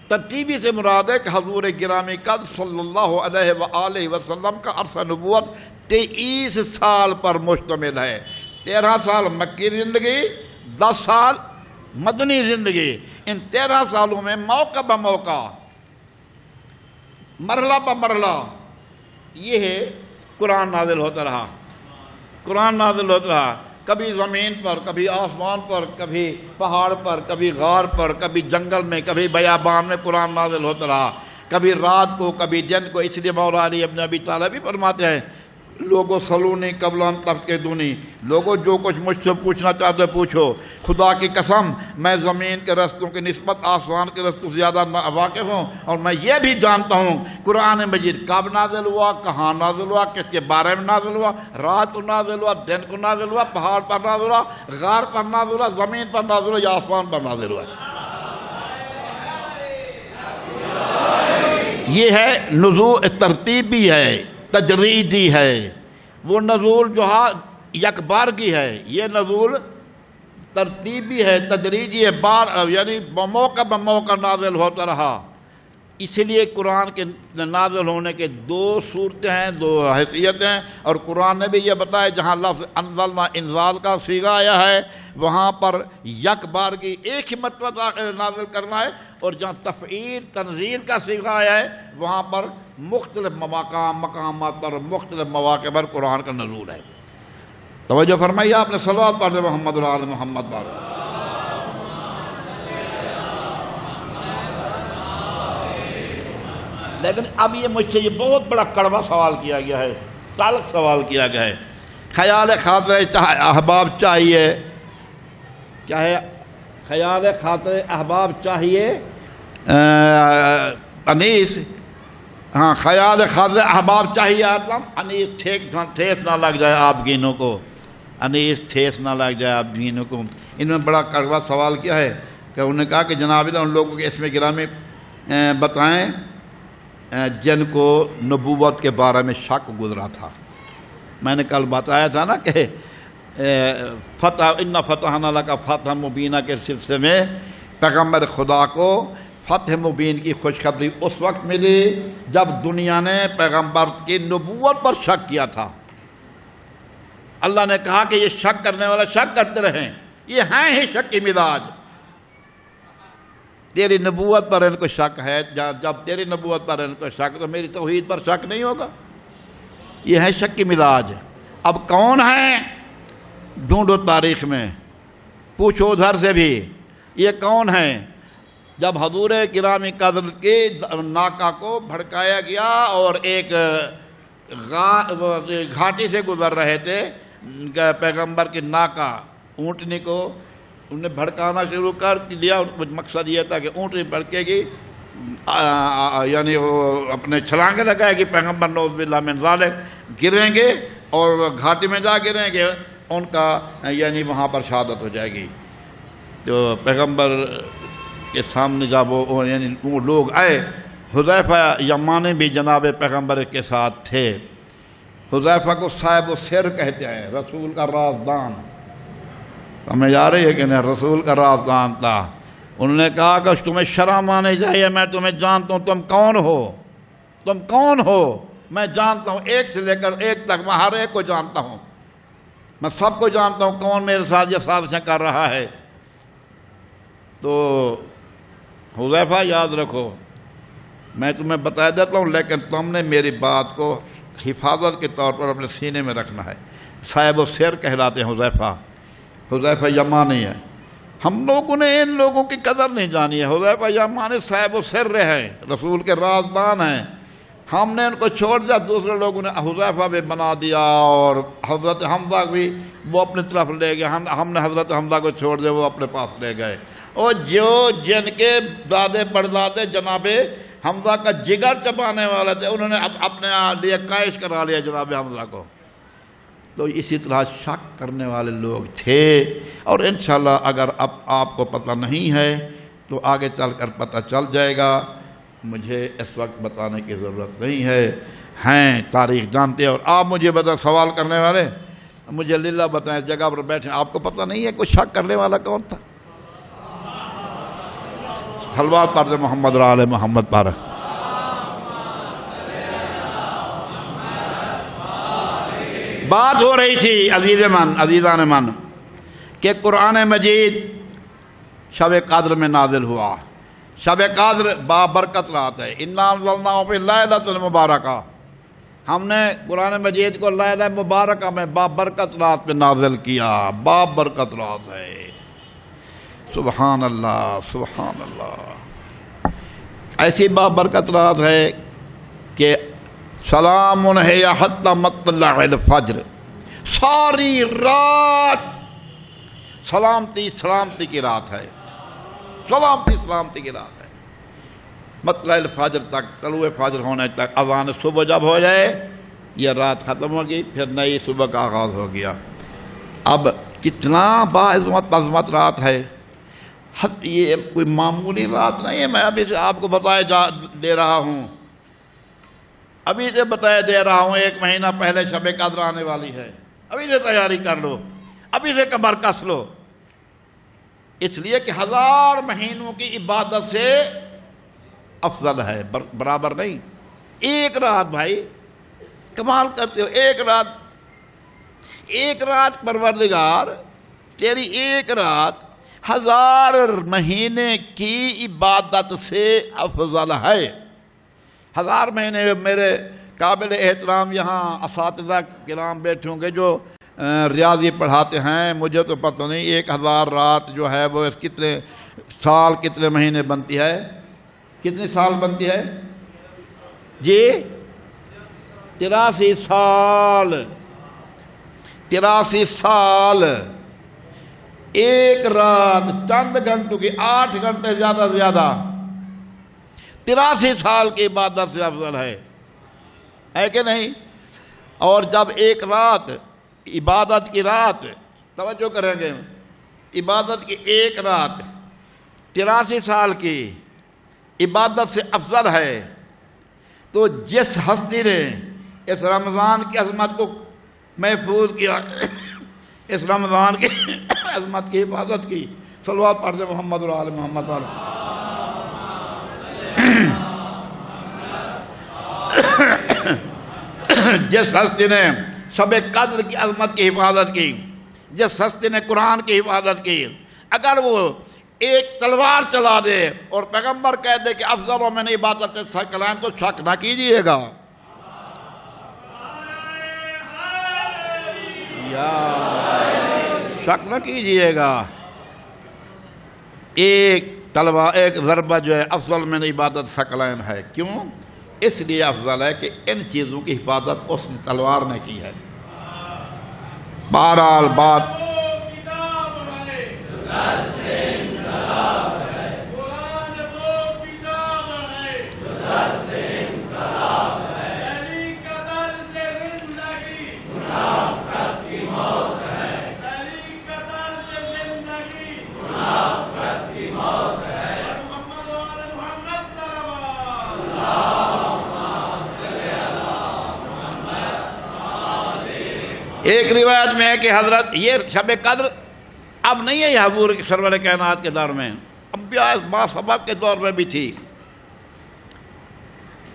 ترتیبی سے مراد ہے کہ حضور گرامی قدر صلی اللہ علیہ وآلہ وسلم کا عرصہ نبوت 23 سال پر مشتمل ہے۔ 13 سال مکی زندگی، 10 سال مدنی زندگی۔ ان 13 سالوں میں موقع بموقع، مرحلہ بمرحلہ یہ ہے قرآن نازل ہوتا رہا، قرآن نازل ہوتا رہا، کبھی زمین پر، کبھی آسمان پر، کبھی پہاڑ پر، کبھی غار پر، کبھی جنگل میں، کبھی بیابان میں قرآن نازل ہوتا رہا، کبھی رات کو، کبھی دن کو۔ اس لیے مولا علی ابن ابی طالب بھی فرماتے ہیں لوگوں سلونی قبل ان تفقدونی، لوگوں جو کچھ مجھ سے پوچھنا چاہتے پوچھو، خدا کی قسم میں زمین کے رستوں کی نسبت آسمان کے رستوں سے زیادہ واقف ہوں، اور میں یہ بھی جانتا ہوں قرآن مجید کب نازل ہوا، کہاں نازل ہوا، کس کے بارے میں نازل ہوا، رات کو نازل ہوا، دن کو نازل ہوا، پہاڑ پر نازل ہوا، غار پر نازل ہوا، زمین پر نازل ہوا یا آسمان پر نازل ہوا۔ یہ ہے نزول، ترتیب بھی ہے، تجریدی ہے۔ وہ نزول جو یک بار کی ہے، یہ نزول ترتیبی ہے، تدریجی ہے، یعنی بموقع نازل ہوتا رہا۔ اسی لیے قرآن کے نازل ہونے کے دو صورتیں ہیں، دو حیثیتیں ہیں، اور قرآن نے بھی یہ بتایا جہاں لفظ انزلنا انزال کا صیغہ آیا ہے وہاں پر یک بار کی ایک ہی مرتبہ نازل کرنا ہے، اور جہاں تفعیل تنزیل کا صیغہ آیا ہے وہاں پر مختلف مقامات پر مختلف مواقع پر قرآن کا نزول ہے۔ توجہ فرمائیے، آپ نے صلوات پڑھ دے محمد و آل محمد پر۔ لیکن اب یہ مجھ سے یہ بہت بڑا کڑوا سوال کیا گیا ہے، تلخ سوال کیا گیا ہے۔ خیال خاطر احباب چاہیے، کیا ہے؟ خیال خاطر احباب چاہیے انیس، ہاں خیال خاطر احباب چاہیے آتم، انیس ٹھیس نہ لگ جائے آپ گینوں کو، انیس ٹھیس نہ لگ جائے آپ گینوں کو۔ ان میں بڑا کڑوا سوال کیا ہے کہ انہوں نے کہا کہ جناب ان لوگوں کے اس میں گرامی بتائیں جن کو نبوت کے بارے میں شک گزرا تھا۔ میں نے کل بتایا تھا نا کہ ان فتحنا لک فتحا مبینہ کے سلسلے میں پیغمبر خدا کو فتح مبین کی خوشخبری اس وقت ملی جب دنیا نے پیغمبر کی نبوت پر شک کیا تھا۔ اللہ نے کہا کہ یہ شک کرنے والا شک کرتے رہیں، یہ ہیں ہی شک کی مزاج۔ تیری نبوت پر ان کو شک ہے، جب تیری نبوت پر ان کو شک تو میری توحید پر شک نہیں ہوگا۔ یہ ہے شک کی مزاج۔ اب کون ہیں؟ ڈھونڈو تاریخ میں، پوچھو ادھر سے بھی یہ کون ہیں۔ جب حضور کرام قدر کے ناکہ کو بھڑکایا گیا اور ایک گھاٹی سے گزر رہے تھے، پیغمبر کی ناکہ اونٹنی کو انہوں نے بھڑکانا شروع کر دیا۔ مقصد یہ تھا کہ اونٹنی بھڑکے گی، یعنی وہ اپنے چھلانگیں لگائے گی، پیغمبر نعوذ باللہ من ذالک گریں گے اور گھاٹی میں جا گریں گے، ان کا یعنی وہاں پر شہادت ہو جائے گی۔ تو پیغمبر کے سامنے جب وہ یعنی وہ لوگ آئے، حذیفہ یمانی بھی جناب پیغمبر کے ساتھ تھے۔ حذیفہ کو صاحب و سر کہتے ہیں، رسول کا رازدان۔ سمجھ آ رہی ہے کہ نہیں؟ رسول کا رازدان تھا۔ انہوں نے کہا کہ تمہیں شرم آنی چاہیے، میں تمہیں جانتا ہوں، تم کون ہو؟ تم کون ہو؟ میں جانتا ہوں، ایک سے لے کر ایک تک میں ہر ایک کو جانتا ہوں، میں سب کو جانتا ہوں کون میرے ساتھ یہ سازشیں کر رہا ہے۔ تو حذیفہ یاد رکھو، میں تمہیں بتا دیتا ہوں، لیکن تم نے میری بات کو حفاظت کے طور پر اپنے سینے میں رکھنا ہے۔ صاحب و سر کہلاتے ہیں حذیفہ یمانی ہے۔ ہم لوگوں نے ان لوگوں کی قدر نہیں جانی ہے۔ حذیفہ یمانی صاحب و سر ہیں، رسول کے رازدان ہیں۔ ہم نے ان کو چھوڑ دیا، دوسرے لوگوں نے حذیفہ بھی بنا دیا، اور حضرت حمزہ بھی وہ اپنی طرف لے گئے۔ ہم نے حضرت حمزہ کو چھوڑ دیا، وہ اپنے پاس لے گئے۔ اور جن کے دادے پردادے جناب حمزہ کا جگر چبانے والے تھے، انہوں نے اپنے لیے قائش کرا لیا جناب حمزہ کو۔ تو اسی طرح شک کرنے والے لوگ تھے، اور انشاءاللہ اگر اب آپ کو پتہ نہیں ہے تو آگے چل کر پتہ چل جائے گا۔ مجھے اس وقت بتانے کی ضرورت نہیں ہے، ہیں تاریخ جانتے ہیں۔ اور آپ مجھے بتائیں، سوال کرنے والے مجھے للہ بتائیں، اس جگہ پر بیٹھے آپ کو پتہ نہیں ہے کوئی شک کرنے والا کون تھا؟ صلوات پڑھ دے محمد و آل محمد پر۔ بات ہو رہی تھی عزیزان من کہ قرآن مجید شب قدر میں نازل ہوا۔ شب قدر بابرکت رات ہے، انا انزلناہ فی لیلۃ المبارکہ۔ ہم نے قرآن مجید کو لیلہ مبارکہ میں بابرکت رات میں نازل کیا۔ بابرکت رات ہے، سبحان اللہ سبحان اللہ۔ ایسی بابرکت رات ہے کہ سلام ہے حتی مطلع الفجر، ساری رات سلامتی سلامتی کی رات ہے، سلامتی سلامتی کی رات ہے، مطلع الفجر تک، طلوع فجر ہونے تک۔ اذان صبح جب ہو جائے یہ رات ختم ہوگی، پھر نئی صبح کا آغاز ہو گیا۔ اب کتنا باعظمت عظمت رات ہے، یہ کوئی معمولی رات نہیں ہے۔ میں ابھی سے آپ کو دے رہا ہوں، ابھی سے بتایا دے رہا ہوں، 1 مہینہ پہلے شب قدر آنے والی ہے، ابھی سے تیاری کر لو، ابھی سے کمر کس لو، اس لیے کہ 1000 مہینوں کی عبادت سے افضل ہے، برابر نہیں۔ ایک رات بھائی کمال کرتے ہو، ایک رات پروردگار تیری ایک رات 1000 مہینے کی عبادت سے افضل ہے۔ 1000 مہینے میرے قابل احترام یہاں اساتذہ کرام بیٹھے ہوں گے جو ریاضی پڑھاتے ہیں، مجھے تو پتہ نہیں 1000 رات جو ہے وہ کتنے سال کتنے مہینے بنتی ہے، کتنے سال بنتی ہے جی؟ 83 سال، 83 سال، ایک رات چند گھنٹوں کی 8 گھنٹے زیادہ 83 سال کی عبادت سے افضل ہے کہ نہیں؟ اور جب ایک رات عبادت کی رات، توجہ کریں گے، عبادت کی ایک رات 83 سال کی عبادت سے افضل ہے، تو جس ہستی نے اس رمضان کی عظمت کو محفوظ کیا، اس رمضان کی عظمت کی حفاظت کی، صلوات پڑھ دے محمد و آل محمد والے۔ جس ہستی نے شب قدر کی عظمت کی حفاظت کی، جس ہستی نے قرآن کی حفاظت کی، اگر وہ ایک تلوار چلا دے اور پیغمبر کہہ دے کہ افضل و من عبادت ثقلین، تو شک نہ کیجئے گا، شک نہ کیجئے گا، ایک ضربہ جو ہے افضل من عبادت ثقلین ہے۔ کیوں؟ اس لیے افضل ہے کہ ان چیزوں کی حفاظت اس تلوار نے کی ہے۔ بہرحال بات ایک روایت میں ہے کہ حضرت یہ شب قدر اب نہیں ہے، یہ حضور سرور کائنات کے دور میں، انبیاء ماسبق کے دور میں بھی تھی۔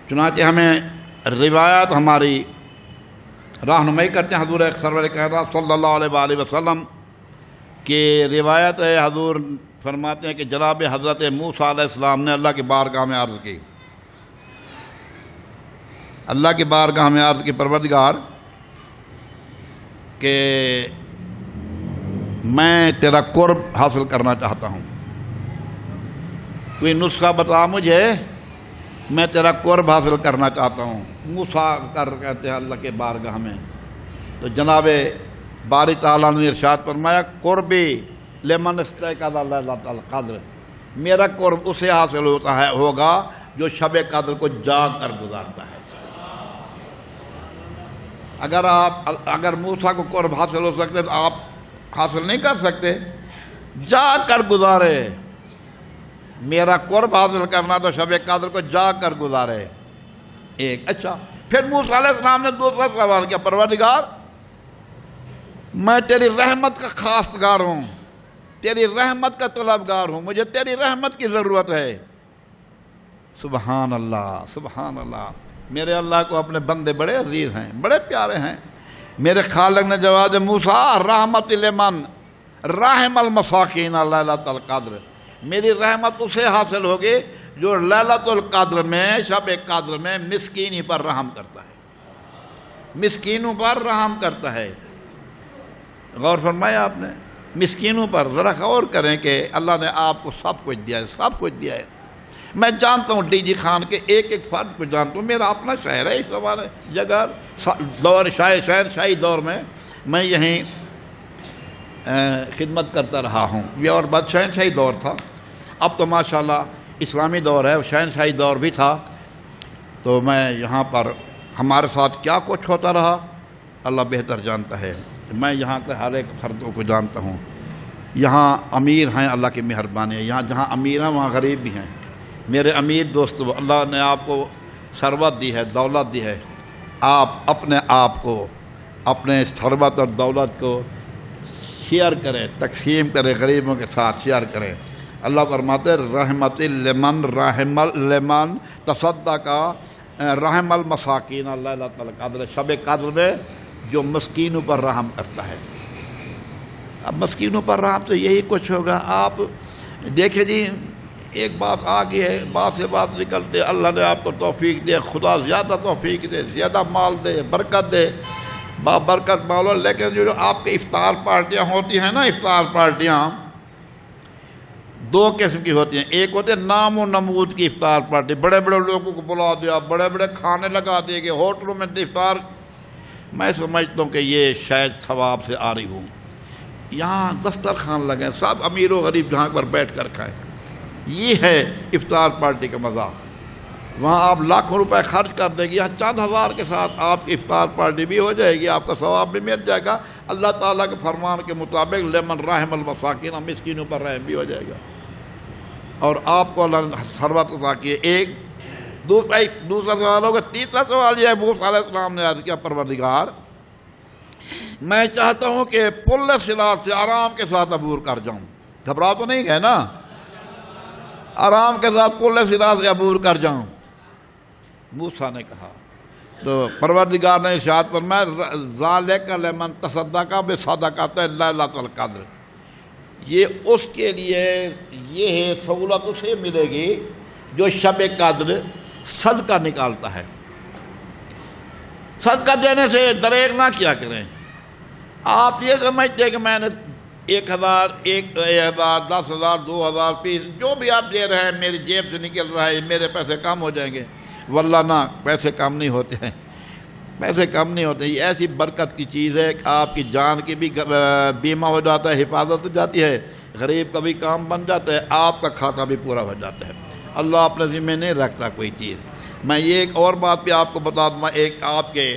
چنانچہ ہمیں روایات ہماری رہنمائی کرتے ہیں حضور سرور کائنات صلی اللہ علیہ وآلہ وسلم کہ روایت ہے، حضور فرماتے ہیں کہ جناب حضرت موسیٰ علیہ السلام نے اللہ کی بارگاہ میں عرض کی، اللہ کی بارگاہ میں عرض کی، پروردگار کہ میں تیرا قرب حاصل کرنا چاہتا ہوں، کوئی نسخہ بتا مجھے، میں تیرا قرب حاصل کرنا چاہتا ہوں۔ موسیٰ کہتے ہیں اللہ کے بارگاہ میں، تو جناب باری تعالیٰ نے ارشاد فرمایا قربی لمن استيقظ ليلة القدر، میرا قرب اسے حاصل ہوگا جو شب قدر کو جاگ کر گزارتا ہے۔ اگر موسیٰ کو قرب حاصل ہو سکتے تو آپ حاصل نہیں کر سکتے، جاگ کر گزارے، میرا قرب حاصل کرنا تو شب قدر کو جاگ کر گزارے۔ ایک اچھا، پھر موسیٰ علیہ السلام نے دوسرا سوال کیا، پروردگار میں تیری رحمت کا خواستگار ہوں، تیری رحمت کا طلبگار ہوں، مجھے تیری رحمت کی ضرورت ہے۔ سبحان اللہ، سبحان اللہ، میرے اللہ کو اپنے بندے بڑے عزیز ہیں، بڑے پیارے ہیں۔ میرے خالق نے جواب دیا موسیٰ رحمت لمن رحم المساکین لیلۃ القدر، میری رحمت اسے حاصل ہوگی جو لیلۃ القدر میں شب قدر میں مسکینی پر رحم کرتا ہے، مسکینوں پر رحم کرتا ہے۔ غور فرمایا آپ نے، مسکینوں پر ذرا غور کریں کہ اللہ نے آپ کو سب کچھ دیا ہے، سب کچھ دیا ہے، میں جانتا ہوں ڈی جی خان کے ایک ایک فرد کو جانتا ہوں، میرا اپنا شہر ہے اس ہمارے جگہ، دور شہنشاہی دور میں یہیں خدمت کرتا رہا ہوں، یہ اور بات شہنشاہی دور تھا، اب تو ماشاءاللہ اسلامی دور ہے، شہنشاہی دور بھی تھا، تو میں یہاں پر ہمارے ساتھ کیا کچھ ہوتا رہا اللہ بہتر جانتا ہے، میں یہاں کے ہر ایک فردوں کو جانتا ہوں، یہاں امیر ہیں اللہ کی مہربانی ہے، یہاں جہاں امیر ہیں وہاں غریب بھی ہیں، میرے امیر دوستو اللہ نے آپ کو ثروت دی ہے، دولت دی ہے، آپ اپنے آپ کو اپنے ثروت اور دولت کو شیئر کریں، تقسیم کریں، غریبوں کے ساتھ شیئر کریں۔ اللہ فرماتے رحمت لمن تصدق رحم المساکین لیلۃ القدر، شب قدر میں جو مسکینوں پر رحم کرتا ہے۔ اب مسکینوں پر رحم سے یہی کچھ ہوگا۔ آپ دیکھیں جی ایک بات آ گئی ہے، بات سے بات نکلتے، اللہ نے آپ کو توفیق دے، خدا زیادہ توفیق دے، زیادہ مال دے، برکت دے، برکت مال ہو، لیکن جو آپ کے افطار پارٹیاں ہوتی ہیں نا، افطار پارٹیاں دو قسم کی ہوتی ہیں، ایک ہوتے ہیں نام و نمود کی افطار پارٹی، بڑے بڑے لوگوں کو بلا دیا، بڑے بڑے کھانے لگا دیے گئے، ہوٹلوں میں افطار، میں سمجھتا ہوں کہ یہ شاید ثواب سے آ رہی ہوں۔ یہاں دسترخوان لگیں، سب امیر و غریب جہاں پر بیٹھ کر کھائیں، یہ ہے افطار پارٹی کا مزہ۔ وہاں آپ لاکھوں روپے خرچ کر دیں گے، یہاں چند ہزار کے ساتھ آپ کی افطار پارٹی بھی ہو جائے گی، آپ کا ثواب بھی مل جائے گا، اللہ تعالیٰ کے فرمان کے مطابق لمن رحم المساکین، مسکینوں پر رحم بھی ہو جائے گا، اور آپ کو اللہ نے ثروت عطا کی ہے۔ ایک دوسرا سوال ہوگا، تیسرا سوال یہ ہے، موسیٰ علیہ السلام نے عرض کیا پروردگار میں چاہتا ہوں کہ پل صراط سے آرام کے ساتھ عبور کر جاؤں، گھبرا تو نہیں گئے نا، آرام کے ساتھ پل صراط سے عبور کر جاؤں۔ موسیٰ نے کہا تو پروردگار نے ارشاد فرمایا ذالک لمن تصدق بصدقۃ لیلۃ القدر، یہ اس کے لیے یہ سہولت اسے ملے گی جو شب قدر صدقہ نکالتا ہے۔ صدقہ دینے سے دریغ نہ کیا کریں۔ آپ یہ سمجھتے ہیں کہ میں نے 1000 10,000 2,000 20 جو بھی آپ دے رہے ہیں میری جیب سے نکل رہا ہے، میرے پیسے کم ہو جائیں گے، واللہ نہ، پیسے کم نہیں ہوتے ہیں، پیسے کم نہیں ہوتے، یہ ایسی برکت کی چیز ہے کہ آپ کی جان کی بھی بیمہ ہو جاتا ہے، حفاظت ہو جاتی ہے، غریب کا بھی کام بن جاتا ہے، آپ کا کھاتا بھی پورا ہو جاتا ہے، اللہ اپنے ذمہ نہیں رکھتا کوئی چیز۔ میں یہ ایک اور بات بھی آپ کو بتا دوں، ایک آپ کے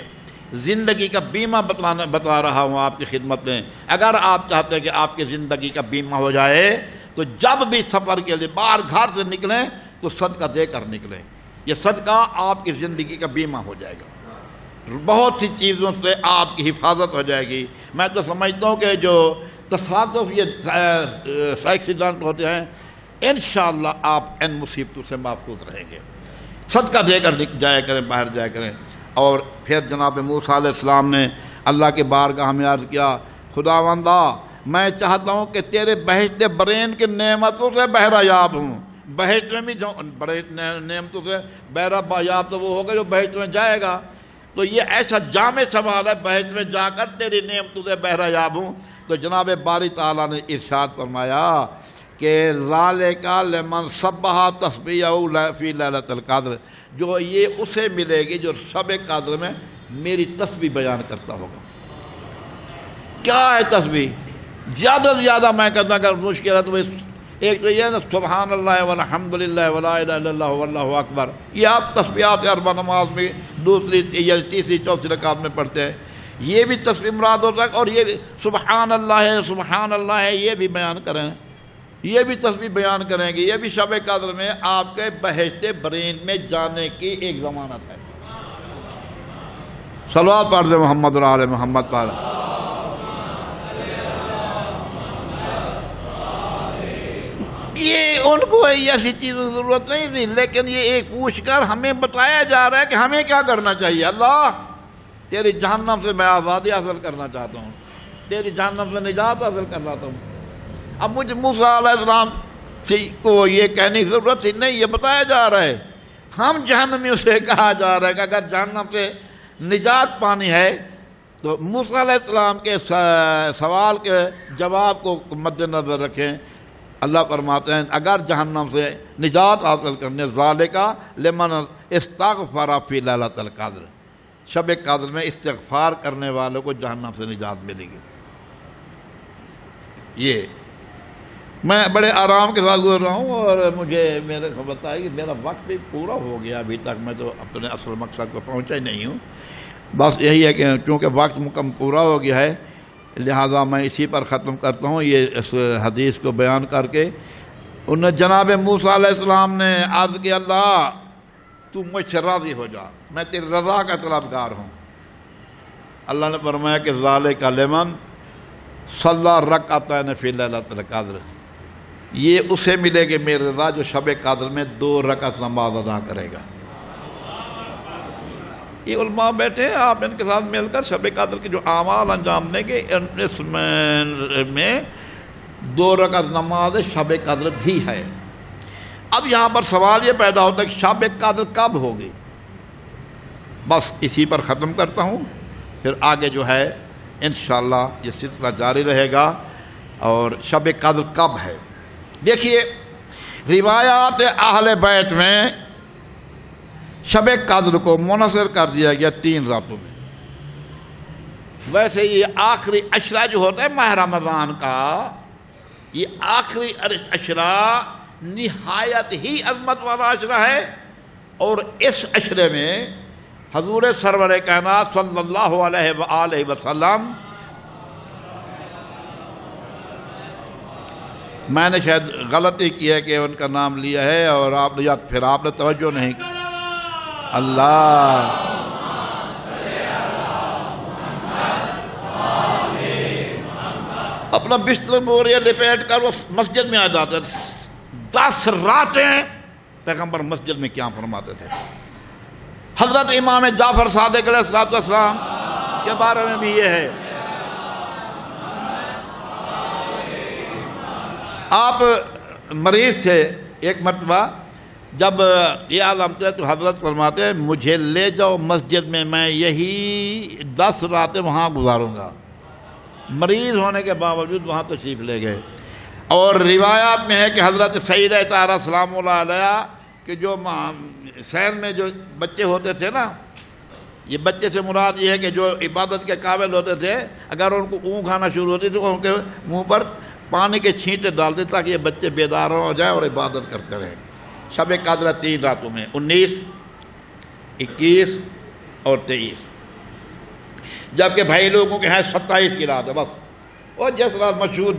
زندگی کا بیمہ بتا رہا ہوں آپ کی خدمت میں۔ اگر آپ چاہتے ہیں کہ آپ کی زندگی کا بیمہ ہو جائے تو جب بھی سفر کے لیے باہر گھر سے نکلیں تو صدقہ دے کر نکلیں، یہ صدقہ آپ کی زندگی کا بیمہ ہو جائے گا، بہت سی چیزوں سے آپ کی حفاظت ہو جائے گی۔ میں تو سمجھتا ہوں کہ جو تصادف یہ ایکسیڈنٹ ہوتے ہیں انشاءاللہ آپ ان مصیبتوں سے محفوظ رہیں گے۔ صدقہ دے کر جایا کریں، باہر جایا کریں۔ اور پھر جناب موسیٰ علیہ السلام نے اللہ کے بارگاہ میں عرض کیا خداوندا میں چاہتا ہوں کہ تیرے بہشت برین کی نعمتوں سے بہرہ یاب ہوں، بہشت میں بھی بڑے نعمتوں سے بہرہ یاب تو وہ ہوگا جو بہشت میں جائے گا، تو یہ ایسا جامع سوال ہے، بہشت میں جا کر تیری نعمتوں سے بہرہ یاب ہوں۔ تو جناب باری تعالیٰ نے ارشاد فرمایا کہ ذالک لمن سبح تسبیحہ فی لیلۃ القدر، جو یہ اسے ملے گی جو شب قدر میں میری تسبیح بیان کرتا ہوگا۔ کیا ہے تسبیح؟ زیادہ سے زیادہ میں کہتا ہوں اگر مشکل ہے تو ایک تو یہ ہے نا سبحان اللہ والحمدللہ ولا الہ الا اللہ واللہ اکبر، یہ آپ تسبیحات اربع نماز میں دوسری یا تیسری چوتھی رکعت میں پڑھتے ہیں، یہ بھی تسبیح مراد ہوتا ہے، اور یہ بھی سبحان اللہ ہے یہ بھی بیان کریں، یہ بھی تسبیح بیان کریں گے، یہ بھی شب قدر میں آپ کے بہشت برین میں جانے کی ایک ضمانت ہے۔ صلوات پڑھ دیں محمد و آل محمد پر۔ یہ ان کو ایسی چیزوں کی ضرورت نہیں تھی، لیکن یہ ایک پوچھ کر ہمیں بتایا جا رہا ہے کہ ہمیں کیا کرنا چاہیے۔ اللہ تیری جہنم سے میں آزادی حاصل کرنا چاہتا ہوں، تیری جہنم سے نجات حاصل کرنا چاہتا ہوں۔ اب مجھے موسیٰ علیہ السلام کو یہ کہنے کی ضرورت تھی نہیں، یہ بتایا جا رہا ہے، ہم جہنمیوں سے کہا جا رہا ہے کہ اگر جہنم سے نجات پانی ہے تو موسیٰ علیہ السلام کے سوال کے جواب کو مد نظر رکھیں، اللہ فرماتے ہیں اگر جہنم سے نجات حاصل کرنے ذالک لمن استغفر فی لیلۃ القدر، شب قدر میں استغفار کرنے والوں کو جہنم سے نجات ملے گی۔ یہ میں بڑے آرام کے ساتھ گزر رہا ہوں، اور مجھے میرے کو بتایا کہ میرا وقت بھی پورا ہو گیا، ابھی تک میں تو اپنے اصل مقصد کو پہنچا ہی نہیں ہوں۔ بس یہی ہے کہ چونکہ وقت مکمل پورا ہو گیا ہے، لہٰذا میں اسی پر ختم کرتا ہوں یہ اس حدیث کو بیان کر کے۔ انہیں جناب موسیٰ علیہ السلام نے عرض کیا اللہ تو مجھ سے راضی ہو جا، میں تیری رضا کا طلبگار ہوں۔ اللہ نے فرمایا کہ ذالک لمن صلی رکعتین فی لیلۃ القدر، یہ اسے ملے گی میری رضا جو شب قدر میں 2 رکعت نماز ادا کرے گا۔ یہ علماء بیٹھے ہیں، آپ ان کے ساتھ مل کر شب قدر کے جو اعمال انجام دیں گے، اس میں 2 رکعت نماز شب قدر بھی ہے۔ اب یہاں پر سوال یہ پیدا ہوتا ہے کہ شب قدر کب ہوگی؟ بس اسی پر ختم کرتا ہوں، پھر آگے جو ہے انشاءاللہ یہ سلسلہ جاری رہے گا۔ اور شب قدر کب ہے؟ دیکھیے روایات اہل بیت میں شب قدر کو منحصر کر دیا گیا 3 راتوں میں۔ ویسے یہ آخری عشرہ جو ہوتا ہے ماہ رمضان کا، یہ آخری عشرہ نہایت ہی عظمت والا عشرہ ہے، اور اس عشرے میں حضور سرور کائنات صلی اللہ علیہ وآلہ وسلم، میں نے شاید غلطی کی ہے کہ ان کا نام لیا ہے اور آپ نے یا پھر آپ نے توجہ نہیں کی۔ اللہ اپنا بستر بوریہ لپیٹ کر وہ مسجد میں آ جاتے تھے۔ 10 راتیں پیغمبر مسجد میں کیا فرماتے تھے۔ حضرت امام جعفر صادق علیہ السلام کے بارے میں بھی یہ ہے، آپ مریض تھے، ایک مرتبہ جب یہ عالم تھے تو حضرت فرماتے ہیں مجھے لے جاؤ مسجد میں یہی 10 راتیں وہاں گزاروں گا۔ مریض ہونے کے باوجود وہاں تشریف لے گئے۔ اور روایات میں ہے کہ حضرت سیدہ طاہرہ سلام اللہ علیہ کہ جو حسین میں جو بچے ہوتے تھے نا، یہ بچے سے مراد یہ ہے کہ جو عبادت کے قابل ہوتے تھے، اگر ان کو اونگ آنا شروع ہوتی تھی تو ان کے منہ پر پانی کے چھینٹے ڈالتے تاکہ یہ بچے بیدار ہو جائیں اور عبادت کرتے رہیں۔ شب قدر 3 راتوں میں 19، 21 اور 23، جبکہ بھائی لوگوں کے ہیں 27 کی رات ہے بس، اور جس رات مشہور